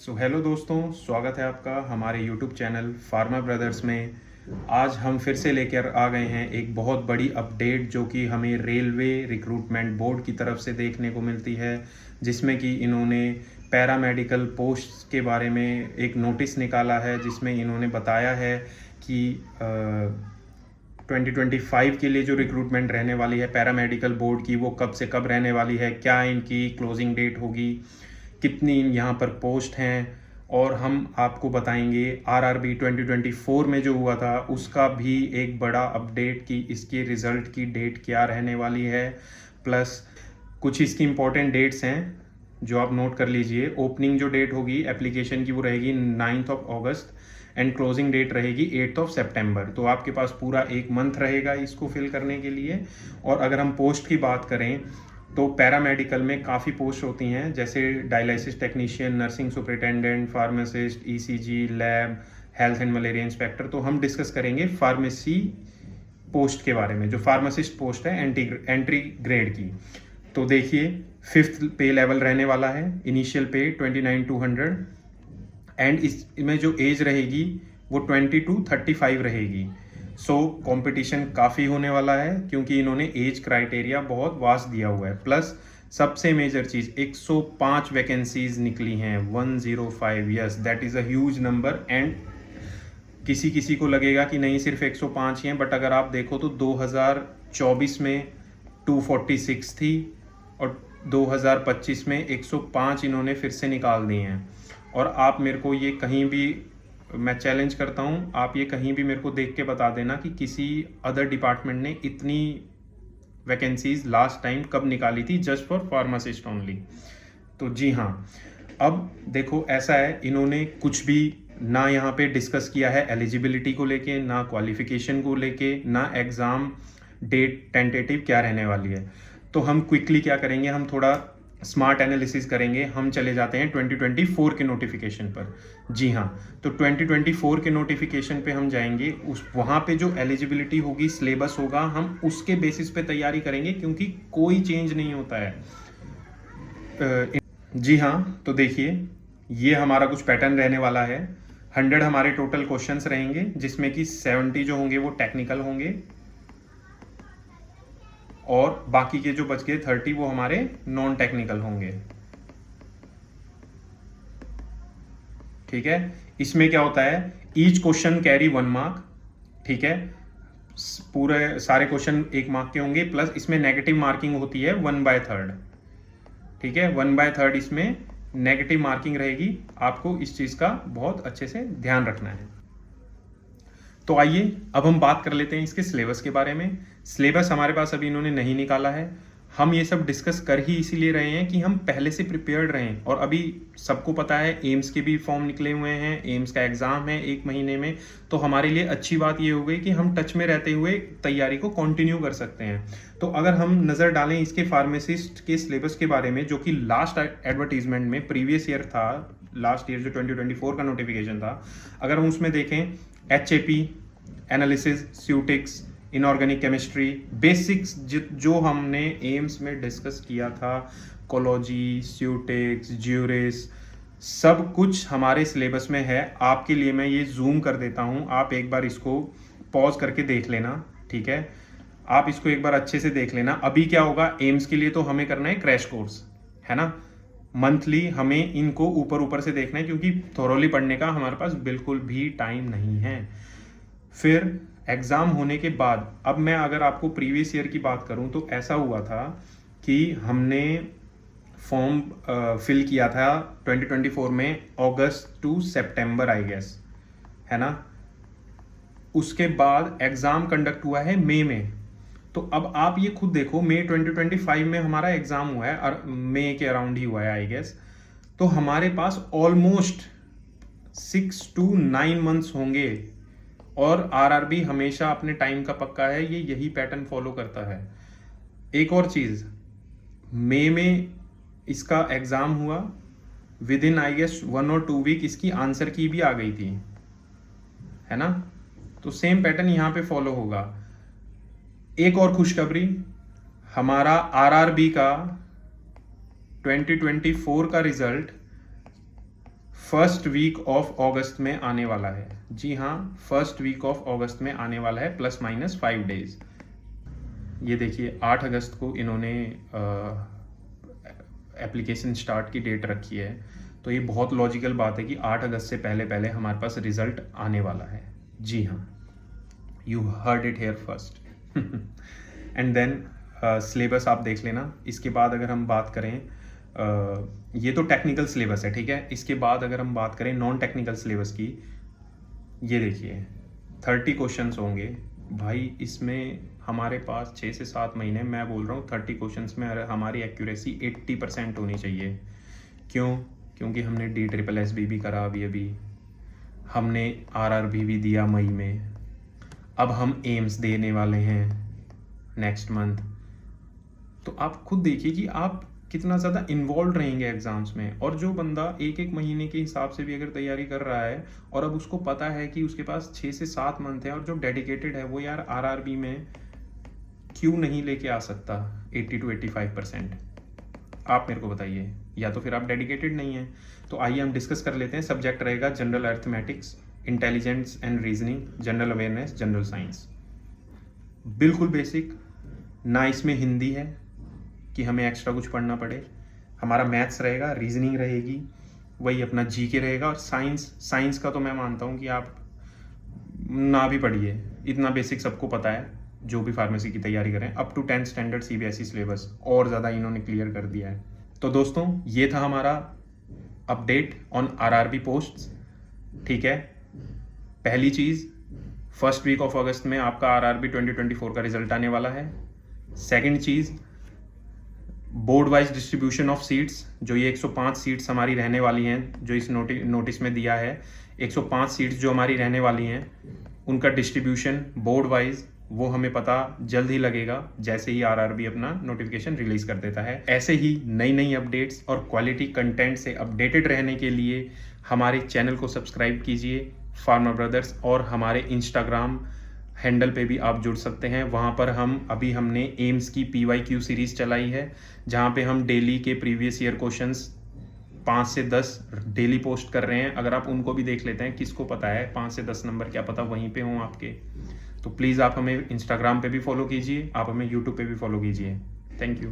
Hello दोस्तों, स्वागत है आपका हमारे यूट्यूब चैनल फार्मा ब्रदर्स में। आज हम फिर से लेकर आ गए हैं एक बहुत बड़ी अपडेट जो कि हमें रेलवे रिक्रूटमेंट बोर्ड की तरफ से देखने को मिलती है, जिसमें कि इन्होंने पैरामेडिकल पोस्ट के बारे में एक नोटिस निकाला है, जिसमें इन्होंने बताया है कि 2025 के लिए जो रिक्रूटमेंट रहने वाली है पैरामेडिकल बोर्ड की, वो कब से कब रहने वाली है, क्या इनकी क्लोजिंग डेट होगी, कितनी यहाँ पर पोस्ट हैं, और हम आपको बताएंगे आरआरबी 2024 में जो हुआ था उसका भी एक बड़ा अपडेट कि इसके रिज़ल्ट की डेट क्या रहने वाली है। प्लस कुछ इसकी इम्पोर्टेंट डेट्स हैं जो आप नोट कर लीजिए। ओपनिंग जो डेट होगी एप्लीकेशन की वो रहेगी 9 अगस्त एंड क्लोजिंग डेट रहेगी 8 सितंबर। तो आपके पास पूरा एक मंथ रहेगा इसको फिल करने के लिए। और अगर हम पोस्ट की बात करें तो पैरामेडिकल में काफ़ी पोस्ट होती हैं, जैसे dialysis technician, nursing superintendent, pharmacist, ECG, lab, health and malaria inspector. तो हम डिस्कस करेंगे फार्मेसी पोस्ट के बारे में, जो फार्मासिस्ट पोस्ट है एंट्री ग्रेड की। तो देखिए 5th पे लेवल रहने वाला है, इनिशियल पे 29,200 एंड इसमें जो एज रहेगी वो 20 to 35 रहेगी। सो कंपटीशन काफ़ी होने वाला है क्योंकि इन्होंने एज क्राइटेरिया बहुत वास्ट दिया हुआ है। प्लस सबसे मेजर चीज़ 105 वैकेंसीज निकली हैं, 105। Yes, that is a huge number. And किसी को लगेगा कि नहीं सिर्फ 105 ही हैं, बट अगर आप देखो तो 2024 में 246 थी और 2025 में 105 इन्होंने फिर से निकाल दिए हैं। और आप मेरे को ये कहीं भी, मैं चैलेंज करता हूँ, आप ये कहीं भी मेरे को देख के बता देना कि किसी अदर डिपार्टमेंट ने इतनी वैकेंसीज लास्ट टाइम कब निकाली थी जस्ट फॉर फार्मासिस्ट ओनली। तो जी हाँ, अब देखो ऐसा है, इन्होंने कुछ भी ना यहाँ पे डिस्कस किया है एलिजिबिलिटी को लेके, ना क्वालिफिकेशन को लेके, ना एग्ज़ाम डेट टेंटेटिव क्या रहने वाली है। तो हम क्विकली क्या करेंगे, हम थोड़ा स्मार्ट एनालिसिस करेंगे। हम चले जाते हैं 2024 के नोटिफिकेशन पर। जी हाँ, तो 2024 के नोटिफिकेशन पे हम जाएंगे, उस वहाँ पे जो एलिजिबिलिटी होगी, सिलेबस होगा, हम उसके बेसिस पे तैयारी करेंगे क्योंकि कोई चेंज नहीं होता है। जी हाँ, तो देखिए ये हमारा कुछ पैटर्न रहने वाला है। 100 हमारे टोटल क्वेश्चंस रहेंगे, जिसमें कि 70 जो होंगे वो टेक्निकल होंगे और बाकी के जो बच गए 30 वो हमारे नॉन टेक्निकल होंगे। ठीक है, इसमें क्या होता है, ईच क्वेश्चन कैरी 1 मार्क। ठीक है, पूरे सारे क्वेश्चन 1 मार्क के होंगे, प्लस इसमें नेगेटिव मार्किंग होती है 1/3। ठीक है, 1/3 इसमें नेगेटिव मार्किंग रहेगी। आपको इस चीज का बहुत अच्छे से ध्यान रखना है। तो आइए अब हम बात कर लेते हैं इसके सिलेबस के बारे में। सिलेबस हमारे पास अभी इन्होंने नहीं निकाला है। हम ये सब डिस्कस कर ही इसीलिए रहे हैं कि हम पहले से प्रिपेयर्ड रहें। और अभी सबको पता है एम्स के भी फॉर्म निकले हुए हैं, एम्स का एग्ज़ाम है 1 महीने में। तो हमारे लिए अच्छी बात ये हो गई कि हम टच में रहते हुए तैयारी को कंटिन्यू कर सकते हैं। तो अगर हम नज़र डालें इसके फार्मासिस्ट के सिलेबस के बारे में, जो कि लास्ट एडवर्टीजमेंट में प्रीवियस ईयर था, लास्ट ईयर जो 2024 का नोटिफिकेशन था, अगर हम उसमें देखें HAP, एनालिसिस, स्यूटिक्स, इनऑर्गेनिक केमिस्ट्री, बेसिक्स जो हमने एम्स में डिस्कस किया था, कोलॉजी, स्यूटिक्स, ज्यूरिस, सब कुछ हमारे सिलेबस में है। आपके लिए मैं ये जूम कर देता हूँ, आप एक बार इसको पॉज करके देख लेना। ठीक है, आप इसको एक बार अच्छे से देख लेना। अभी क्या होगा, एम्स के लिए तो हमें करना है क्रैश कोर्स, है ना। मंथली हमें इनको ऊपर से देखना है क्योंकि थोरोली पढ़ने का हमारे पास बिल्कुल भी टाइम नहीं है। फिर एग्ज़ाम होने के बाद, अब मैं अगर आपको प्रीवियस ईयर की बात करूं तो ऐसा हुआ था कि हमने फॉर्म फिल किया था 2024 में अगस्त टू सितंबर आई गेस, है ना। उसके बाद एग्ज़ाम कंडक्ट हुआ है मई में। तो अब आप ये खुद देखो, मई 2025 में हमारा एग्ज़ाम हुआ है और मई के अराउंड ही हुआ है आई गेस। तो हमारे पास ऑलमोस्ट 6 to 9 मंथ्स होंगे। और आरआरबी हमेशा अपने टाइम का पक्का है, ये यही पैटर्न फॉलो करता है। एक और चीज़, मई में इसका एग्ज़ाम हुआ, within I guess 1 or 2 week इसकी आंसर की भी आ गई थी, है ना। तो सेम पैटर्न यहाँ पे फॉलो होगा। एक और खुशखबरी, हमारा आरआरबी का 2024 का result first week of August में आने वाला है। जी हाँ, फर्स्ट वीक ऑफ अगस्त में आने वाला है, ±5 डेज। ये देखिए 8 अगस्त को इन्होंने एप्लीकेशन स्टार्ट की डेट रखी है, तो ये बहुत लॉजिकल बात है कि 8 अगस्त से पहले पहले हमारे पास रिजल्ट आने वाला है। जी हाँ, you heard it here first. And then syllabus आप देख लेना। इसके बाद अगर हम बात करें, ये तो टेक्निकल सिलेबस है, ठीक है। इसके बाद अगर हम बात करें नॉन टेक्निकल सिलेबस की, ये देखिए 30 क्वेश्चंस होंगे भाई। इसमें हमारे पास 6 से 7 महीने, मैं बोल रहा हूँ 30 क्वेश्चंस में हमारी एक्यूरेसी 80% होनी चाहिए। क्यों? क्योंकि हमने DSSB भी करा अभी, हमने RRB भी दिया मई में, अब हम एम्स देने वाले हैं नेक्स्ट मंथ। तो आप खुद देखिए कि आप कितना ज़्यादा इन्वॉल्व रहेंगे एग्जाम्स में। और जो बंदा एक महीने के हिसाब से भी अगर तैयारी कर रहा है और अब उसको पता है कि उसके पास 6 से 7 मंथ है, और जो डेडिकेटेड है वो यार RRB में क्यों नहीं लेके आ सकता 80 to 85%? आप मेरे को बताइए, या तो फिर आप डेडिकेटेड नहीं हैं। तो आइए हम डिस्कस कर लेते हैं। सब्जेक्ट रहेगा general arithmetics, intelligence and reasoning, general awareness, general science. बिल्कुल बेसिक, ना इसमें हिंदी है कि हमें एक्स्ट्रा कुछ पढ़ना पड़े। हमारा मैथ्स रहेगा, रीजनिंग रहेगी, वही अपना GK रहेगा। और साइंस का तो मैं मानता हूँ कि आप ना भी पढ़िए, इतना बेसिक सबको पता है जो भी फार्मेसी की तैयारी करें। Up to 10th standard CBSE syllabus और ज़्यादा इन्होंने क्लियर कर दिया है। तो दोस्तों ये था हमारा अपडेट ऑन RRB पोस्ट्स, ठीक है। पहली चीज़, फर्स्ट वीक ऑफ अगस्त में आपका RRB 2024 का रिजल्ट आने वाला है। Second cheese, board wise distribution of seats, जो ये 105 सीट्स हमारी रहने वाली हैं, जो इस नोटिस में दिया है, 105 सीट्स जो हमारी रहने वाली हैं, उनका डिस्ट्रीब्यूशन बोर्ड वाइज वो हमें पता जल्द ही लगेगा, जैसे ही RRB अपना नोटिफिकेशन रिलीज कर देता है। ऐसे ही नई अपडेट्स और क्वालिटी कंटेंट से अपडेटेड रहने के लिए हमारे चैनल को सब्सक्राइब कीजिए फार्मा ब्रदर्स, और हमारे इंस्टाग्राम हैंडल पे भी आप जुड़ सकते हैं। वहाँ पर हमने एम्स की PYQ सीरीज चलाई है, जहाँ पे हम डेली के प्रीवियस ईयर क्वेश्चंस 5 से 10 डेली पोस्ट कर रहे हैं। अगर आप उनको भी देख लेते हैं, किसको पता है 5 से 10 नंबर क्या पता वहीं पे हों आपके। तो प्लीज़ आप हमें इंस्टाग्राम पे भी फॉलो कीजिए, आप हमें यूट्यूब पे भी फॉलो कीजिए। Thank you.